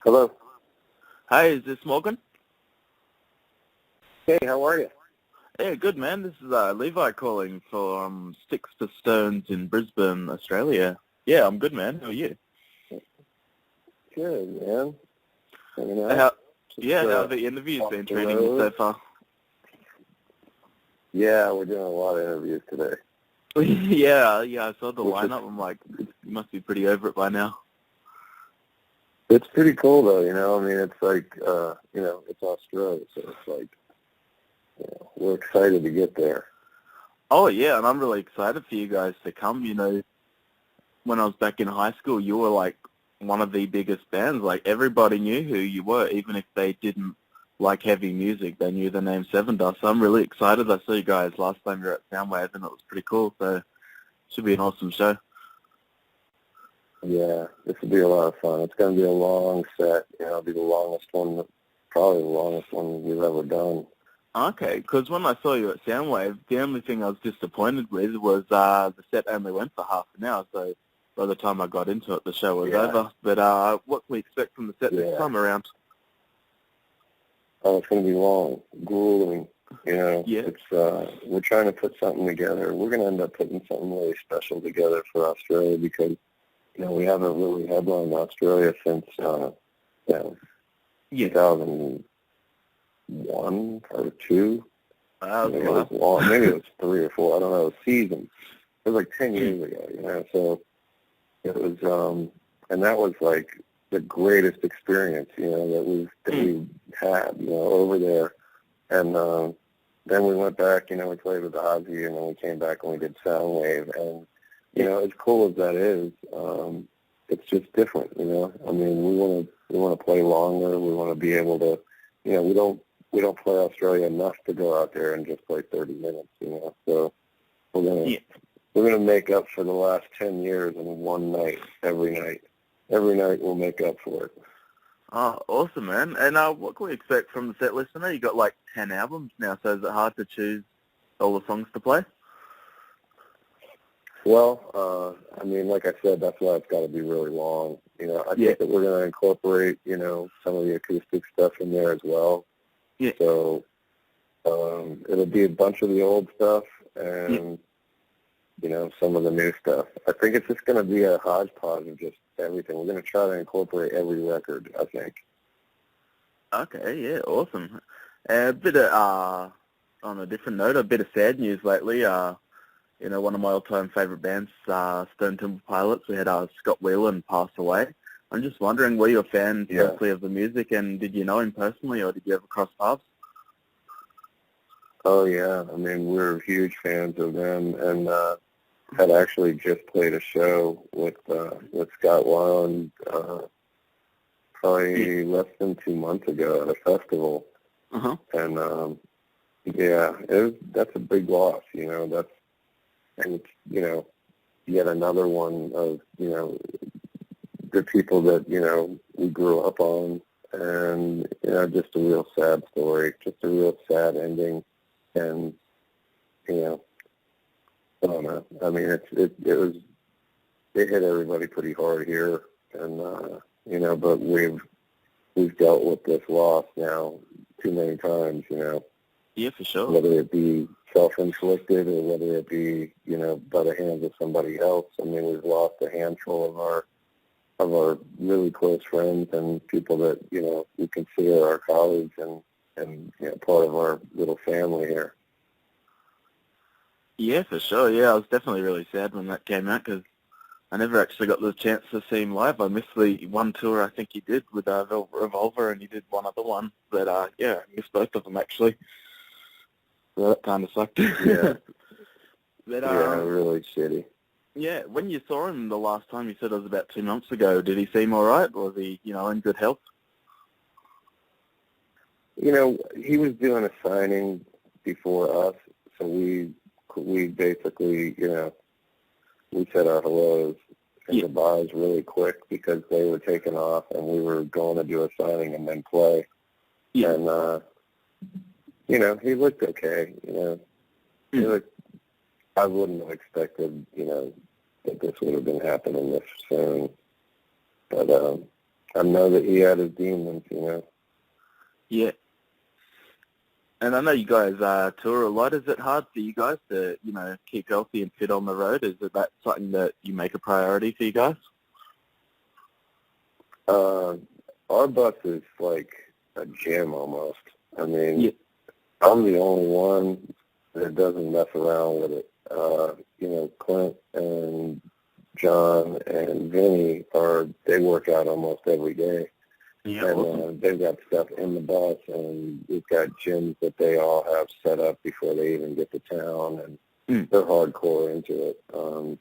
Hello. Hi, is this Morgan? Hey, how are you? Yeah, good, man. This is Levi calling from Sticks to Stones in Brisbane, Australia. Yeah, I'm good, man. How are you? Good, man. Hanging out. How have the interviews been treating you so far? Yeah, we're doing a lot of interviews today. yeah, I saw the lineup. I'm like, you must be pretty over it by now. It's pretty cool, though, you know. I mean, it's like, it's Australia, so it's like, we're excited to get there. Oh, yeah, and I'm really excited for you guys to come. You know, when I was back in high school, you were like one of the biggest bands. Like, everybody knew who you were, even if they didn't like heavy music. They knew the name Sevendust. So I'm really excited. I saw you guys last time you were at Soundwave, and it was pretty cool. So it should be an awesome show. Yeah, this will be a lot of fun. It's going to be a long set. You know, it'll be the longest one, probably the longest one we've ever done. Okay, because when I saw you at Soundwave, the only thing I was disappointed with was the set only went for half an hour. So by the time I got into it, the show was over. But what can we expect from the set this time around? Oh, it's going to be long, grueling. You know, Yeah. It's we're trying to put something together. We're going to end up putting something really special together for Australia because, you know, we haven't really headlined Australia since 2001 or 2. Maybe it was long. Maybe it was 3 or 4. I don't know. Season. It was like 10 years ago. You know, so it was, and that was like the greatest experience. You know, that we had. You know, over there, and then we went back. You know, we played with Ozzy, and then we came back and we did Soundwave, and you know, as cool as that is, it's just different, you know. I mean, we want to play longer. We want to be able to, you know, we don't play Australia enough to go out there and just play 30 minutes, you know. So we're gonna make up for the last 10 years in one night, every night. Every night we'll make up for it. Oh, awesome, man. And what can we expect from the set list? I know you got like 10 albums now, so is it hard to choose all the songs to play? Well, I mean, like I said, that's why it's got to be really long. You know, I think that we're going to incorporate, you know, some of the acoustic stuff in there as well. Yeah. So it'll be a bunch of the old stuff and, you know, some of the new stuff. I think it's just going to be a hodgepodge of just everything. We're going to try to incorporate every record, I think. Okay, yeah, awesome. A bit of, on a different note, a bit of sad news lately. You know, one of my all-time favourite bands, Stone Temple Pilots, we had Scott Weiland pass away. I'm just wondering, were you a fan firstly of the music, and did you know him personally, or did you ever cross paths? Oh, yeah. I mean, we're huge fans of them, and had actually just played a show with Scott Weiland probably less than 2 months ago at a festival. And, that's a big loss, you know. And it's, you know, yet another one of, you know, the people that, you know, we grew up on. And, you know, just a real sad story, just a real sad ending. And, you know, I don't know. I mean, it hit everybody pretty hard here. And, you know, but we've dealt with this loss now too many times, you know. Yeah, for sure. Whether it be self-inflicted or whether it be, you know, by the hands of somebody else. I mean, we've lost a handful of our really close friends and people that, you know, we consider our colleagues and you know, part of our little family here. Yeah, for sure. Yeah, I was definitely really sad when that came out because I never actually got the chance to see him live. I missed the one tour I think he did with Revolver, and he did one other one. But, I missed both of them, actually. So that kind of sucked. Yeah. But, really shitty. Yeah, when you saw him the last time, you said it was about 2 months ago. Did he seem all right? Was he, you know, in good health? You know, he was doing a signing before us, so we basically, you know, we said our hellos and goodbyes really quick because they were taking off and we were going to do a signing and then play. Yeah. And, you know, he looked okay, you know. He looked, I wouldn't have expected, you know, that this would have been happening this soon. But, I know that he had his demons, you know. Yeah. And I know you guys tour a lot. Is it hard for you guys to, you know, keep healthy and fit on the road? Is it that something that you make a priority for you guys? Our bus is like a gym almost. I mean, Yeah. I'm the only one that doesn't mess around with it. You know, Clint and John and Vinny they work out almost every day. Yeah, And awesome. they've got stuff in the bus, and we've got gyms that they all have set up before they even get to town, and they're hardcore into it.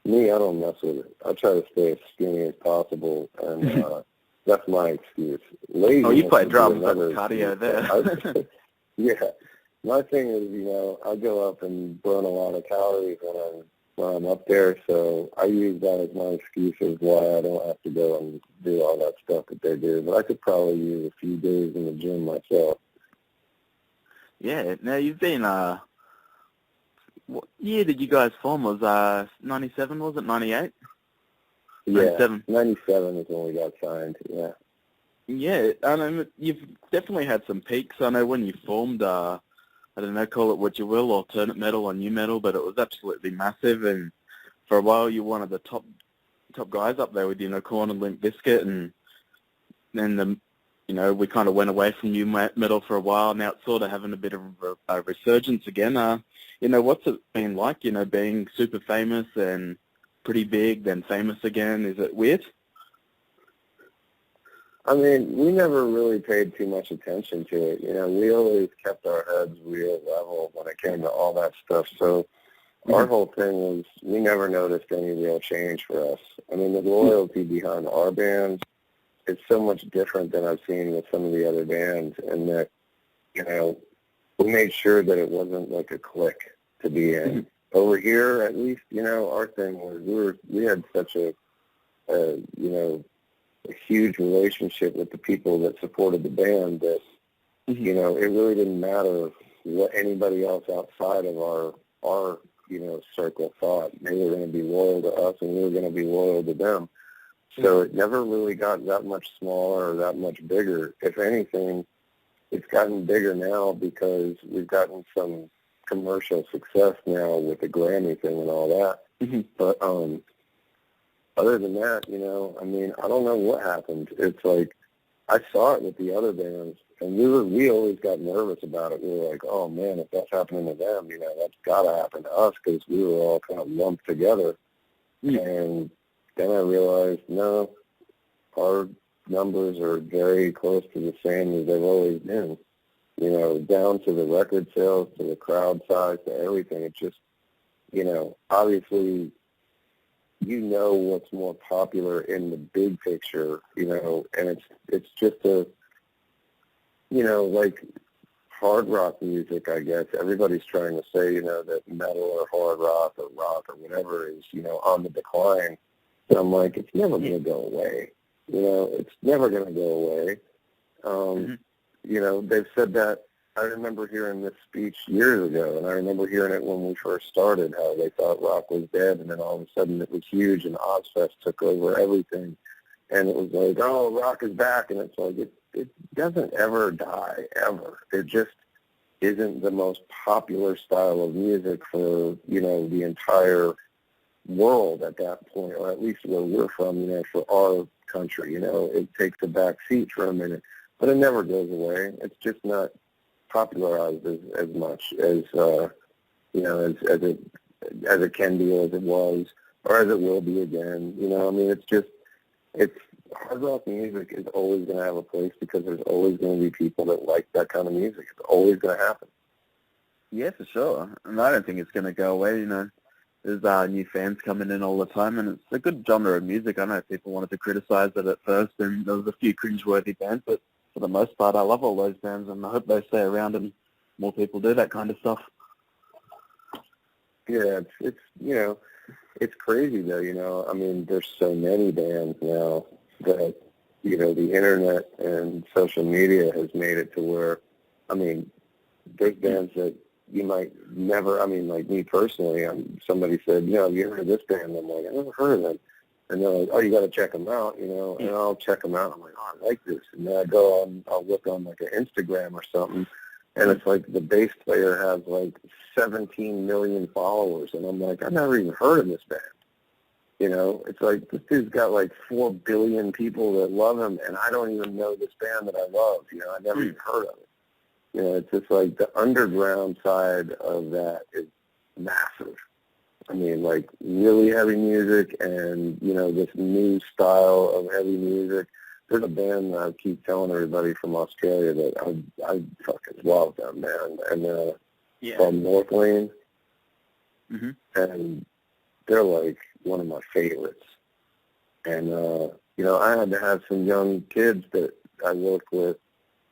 Me, I don't mess with it. I try to stay as skinny as possible, and that's my excuse. Laziness. Oh, you play drums, that's another cardio excuse. there. Yeah. My thing is, you know, I go up and burn a lot of calories when I'm up there, so I use that as my excuse as why I don't have to go and do all that stuff that they do. But I could probably use a few days in the gym myself. Yeah. Now, you've been, what year did you guys form? Was 97, was it? 98? Yeah, 97. 97 is when we got signed, yeah. Yeah, I know you've definitely had some peaks. I know when you formed, I don't know, call it what you will, alternate metal or new metal, but it was absolutely massive. And for a while, you were one of the top guys up there with, you know, Korn and Limp Bizkit, and then you know, we kind of went away from new metal for a while. Now it's sort of having a bit of a resurgence again. You know, what's it been like? You know, being super famous and pretty big, then famous again. Is it weird? I mean, we never really paid too much attention to it. You know, we always kept our heads real level when it came to all that stuff. So our whole thing was we never noticed any real change for us. I mean, the loyalty behind our bands is so much different than I've seen with some of the other bands, and that, you know, we made sure that it wasn't like a clique to be in. Over here, at least, you know, our thing was we had such a you know, a huge relationship with the people that supported the band that, you know, it really didn't matter what anybody else outside of our you know, circle thought. They were going to be loyal to us, and we were going to be loyal to them. So it never really got that much smaller or that much bigger. If anything, it's gotten bigger now because we've gotten some commercial success now with the Grammy thing and all that. But other than that, you know, I mean, I don't know what happened. It's like I saw it with the other bands, and we always got nervous about it. We were like, oh, man, if that's happening to them, you know, that's got to happen to us, because we were all kind of lumped together. And then I realized, no, our numbers are very close to the same as they've always been. You know, down to the record sales, to the crowd size, to everything. It's just, you know, obviously, you know what's more popular in the big picture, you know, and it's just a, you know, like hard rock music, I guess. Everybody's trying to say, you know, that metal or hard rock or whatever is, you know, on the decline. And I'm like, it's never going to go away. You know, it's never going to go away. You know, they've said that. I remember hearing this speech years ago, and I remember hearing it when we first started, how they thought rock was dead, and then all of a sudden it was huge, and Ozfest took over everything. And it was like, oh, rock is back, and it's like, it doesn't ever die, ever. It just isn't the most popular style of music for, you know, the entire world at that point, or at least where we're from, you know, for our country. You know, it takes a back seat for a minute, but it never goes away. It's just not popularized as much as you know, as it can be, or as it was, or as it will be again. You know, I mean, it's hard rock music is always going to have a place, because there's always going to be people that like that kind of music. It's always going to happen. Yeah, for sure. And I don't think it's going to go away. You know, there's new fans coming in all the time, and it's a good genre of music. I know people wanted to criticize it at first, and there was a few cringeworthy bands, but for the most part, I love all those bands, and I hope they stay around and more people do that kind of stuff. Yeah, it's you know, it's crazy though. You know, I mean, there's so many bands now that, you know, the internet and social media has made it to where, I mean, there's bands that you might never, I mean, like me personally, somebody said, you know, have you heard of this band? I'm like, I never heard of them. And they're like, oh, you got to check them out, you know, and I'll check them out. I'm like, oh, I like this. And then I go on, I'll look on like an Instagram or something, and it's like the bass player has like 17 million followers. And I'm like, I've never even heard of this band. You know, it's like this dude's got like 4 billion people that love him, and I don't even know this band that I love. You know, I never even heard of it. You know, it's just like the underground side of that is massive. I mean, like really heavy music and, you know, this new style of heavy music. There's a band that I keep telling everybody from Australia that I fucking love them, man. And called North Lane. Mm-hmm. And they're like one of my favorites. And, you know, I had to have some young kids that I worked with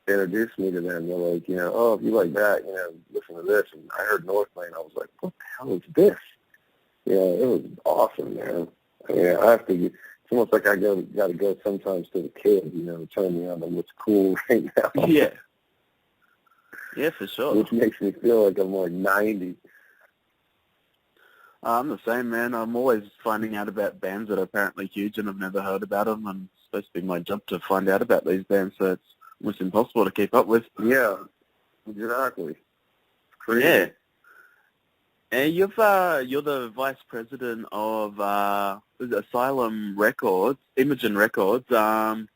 introduce me to them. They're like, you know, oh, if you like that, you know, listen to this. And I heard North Lane. I was like, what the hell is this? Yeah, it was awesome, man. I mean, I have to. It's almost like I got to go sometimes to the kids, you know, turn me on to what's cool right now. Yeah. Yeah, for sure. Which makes me feel like I'm like 90. I'm the same, man. I'm always finding out about bands that are apparently huge and I've never heard about them. And it's supposed to be my job to find out about these bands, so it's almost impossible to keep up with. Yeah, exactly. It's crazy. Yeah. And you're the vice president of Asylum Records, Imogen Records. Can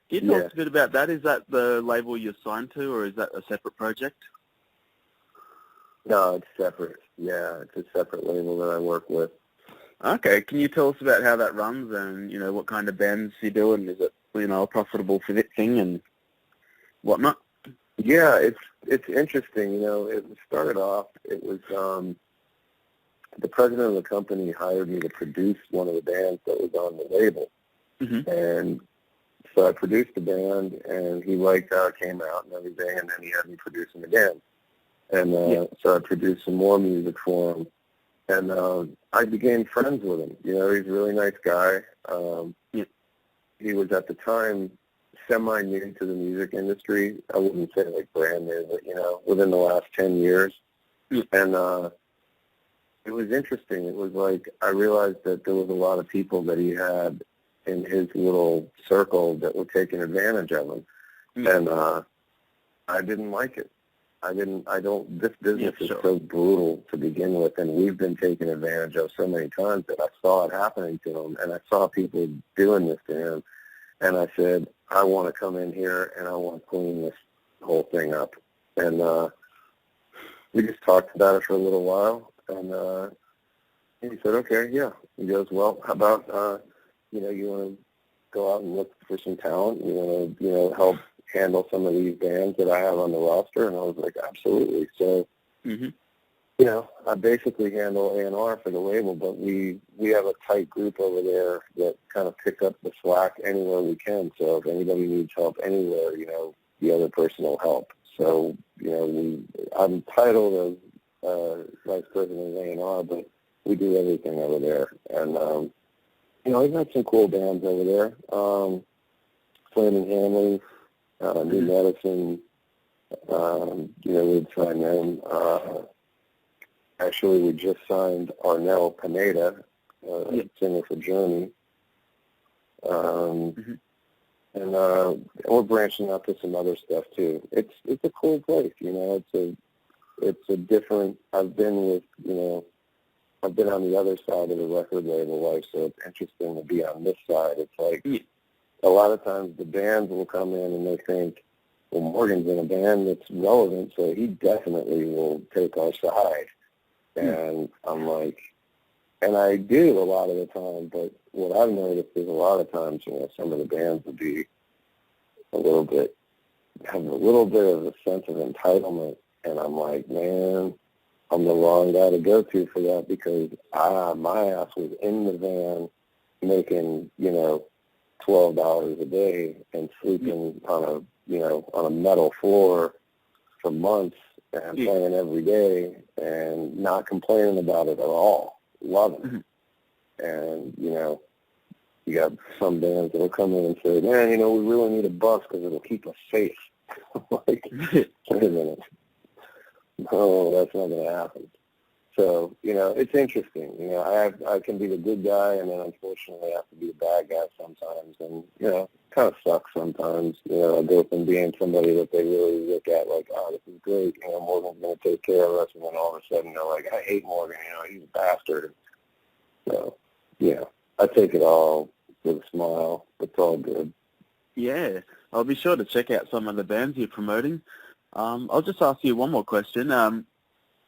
you tell us a bit about that? Is that the label you're signed to, or is that a separate project? No, it's separate. Yeah, it's a separate label that I work with. Okay. Can you tell us about how that runs and, you know, what kind of bands you do, and is it, you know, a profitable thing and whatnot? Yeah, it's interesting. You know, it started off, it was the president of the company hired me to produce one of the bands that was on the label. Mm-hmm. And so I produced the band, and he liked how it came out and everything, and then he had me produce them again. And so I produced some more music for him. And I became friends with him. You know, he's a really nice guy. He was at the time semi-new to the music industry. I wouldn't say like brand new, but, you know, within the last 10 years. And it was interesting. It was like I realized that there was a lot of people that he had in his little circle that were taking advantage of him. And I didn't like it. This business is so brutal to begin with, and we've been taken advantage of so many times that I saw it happening to him, and I saw people doing this to him. And I said, I want to come in here and I want to clean this whole thing up. And we just talked about it for a little while, and he said, okay, yeah. He goes, well, how about, you know, you want to go out and look for some talent? You want to, you know, help handle some of these bands that I have on the roster? And I was like, absolutely. So, you know, I basically handle A&R for the label, but we have a tight group over there that kind of pick up the slack anywhere we can. So if anybody needs help anywhere, you know, the other person will help. So, you know, I'm titled as vice president of A&R, but we do everything over there. And, you know, I've got some cool bands over there. Flaming Hamlin, New Medicine, you know, we'd sign them. Actually, we just signed Arnel Pineda, singer for Journey. And we're branching out to some other stuff too. It's a cool place, you know. It's a different. I've been on the other side of the record label life, so it's interesting to be on this side. It's like a lot of times the bands will come in and they think, well, Morgan's in a band that's relevant, so he definitely will take our side. And I'm like, and I do a lot of the time, but what I've noticed is a lot of times, you know, some of the bands will be have a little bit of a sense of entitlement, and I'm like, man, I'm the wrong guy to go to for that, because my ass was in the van making, you know, $12 a day and sleeping on a metal floor for months and playing every day and not complaining about it at all. Loving it. And, you know, you got some bands that will come in and say, man, you know, we really need a bus because it'll keep us safe. Like, wait a minute. No, that's not going to happen. So, it's interesting. I can be the good guy, and then unfortunately I have to be the bad guy sometimes. And, kind of sucks sometimes. I go from being somebody that they really look at like, oh, this is great. Morgan's going to take care of us. And then all of a sudden they're like, I hate Morgan. He's a bastard. So, I take it all with a smile. It's all good. Yeah, I'll be sure to check out some of the bands you're promoting. I'll just ask you one more question.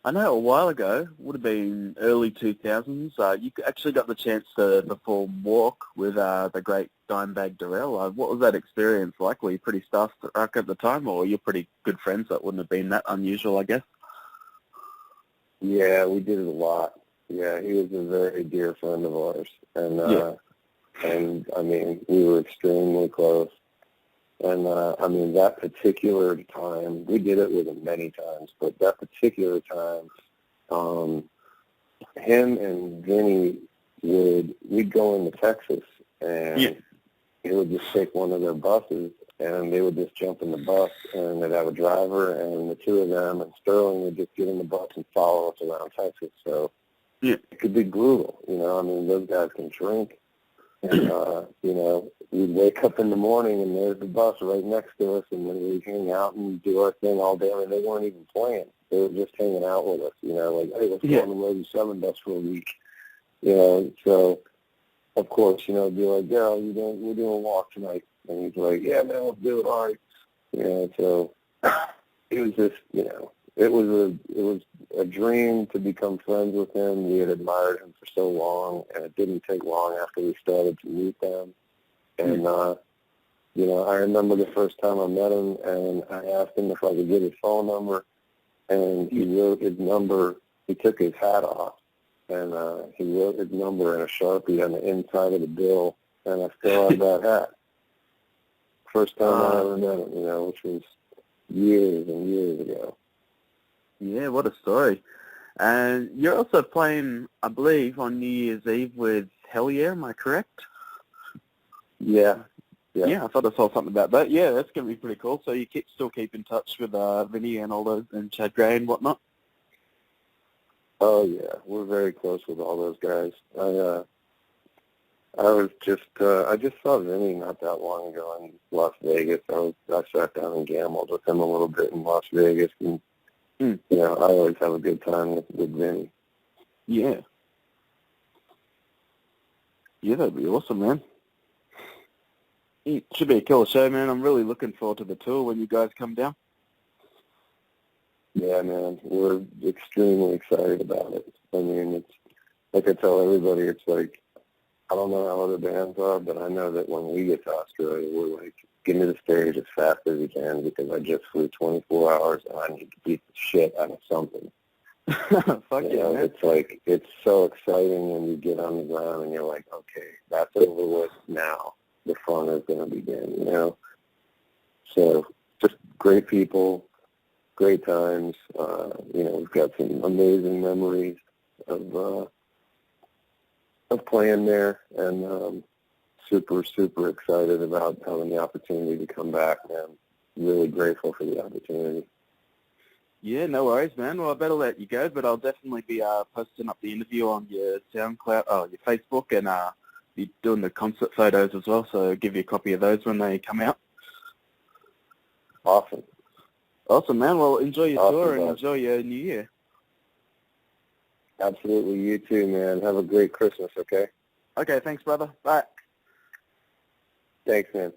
I know a while ago, would have been early 2000s, you actually got the chance to perform Walk with the great Dimebag Darrell. What was that experience like? Were you pretty starstruck at the time, or you're pretty good friends, so it wouldn't have been that unusual, I guess? Yeah, we did it a lot. Yeah, he was a very dear friend of ours. And I mean, we were extremely close. And, that particular time, we did it with him many times, but that particular time, him and Vinny we'd go into Texas, and he would just take one of their buses, and they would just jump in the bus, and they'd have a driver, and the two of them, and Sterling would just get in the bus and follow us around Texas. So it could be brutal, those guys can drink. And, we'd wake up in the morning and there's the bus right next to us, and then we'd hang out and do our thing all day. I mean, they weren't even playing. They were just hanging out with us, like, hey, let's go on the road to Sevendust for a week. So, of course, be like, yeah, we're doing a walk tonight. And he's like, yeah, man, let's do it, all right. So it was just, it was a dream to become friends with him. We had admired him for so long, and it didn't take long after we started to meet them. And, I remember the first time I met him, and I asked him if I could get his phone number, and he wrote his number. He took his hat off, and he wrote his number in a Sharpie on the inside of the bill, and I still have that hat. First time I ever met him, which was years and years ago. Yeah, what a story. And you're also playing, I believe, on New Year's Eve with Hell Yeah, am I correct? Yeah. Yeah, I thought I saw something about that. Yeah, that's going to be pretty cool. So you still keep in touch with Vinny and all those, and Chad Gray and whatnot? Oh, yeah. We're very close with all those guys. I just saw Vinny not that long ago in Las Vegas. I sat down and gambled with him a little bit in Las Vegas, and I always have a good time with Vinny. Yeah. Yeah, that'd be awesome, man. It should be a killer show, man. I'm really looking forward to the tour when you guys come down. Yeah, man. We're extremely excited about it. I mean, it's like I tell everybody, it's like, I don't know how other bands are, but I know that when we get to Australia, we're like, get to the stage as fast as we can, because I just flew 24 hours and I need to beat the shit out of something. Fuck yeah, man. It's like, it's so exciting when you get on the ground and you're like, okay, that's over with now. The fun is going to begin, So just great people, great times. We've got some amazing memories of playing there, and super, super excited about having the opportunity to come back, man. Really grateful for the opportunity. Yeah, no worries, man. Well, I better let you go, but I'll definitely be posting up the interview on your SoundCloud, your Facebook, and be doing the concert photos as well, so give you a copy of those when they come out. Awesome. Awesome, man. Well, enjoy your tour and bud. enjoy your New Year. Absolutely. You too, man. Have a great Christmas, okay? Okay, thanks, brother. Bye. Thanks, man.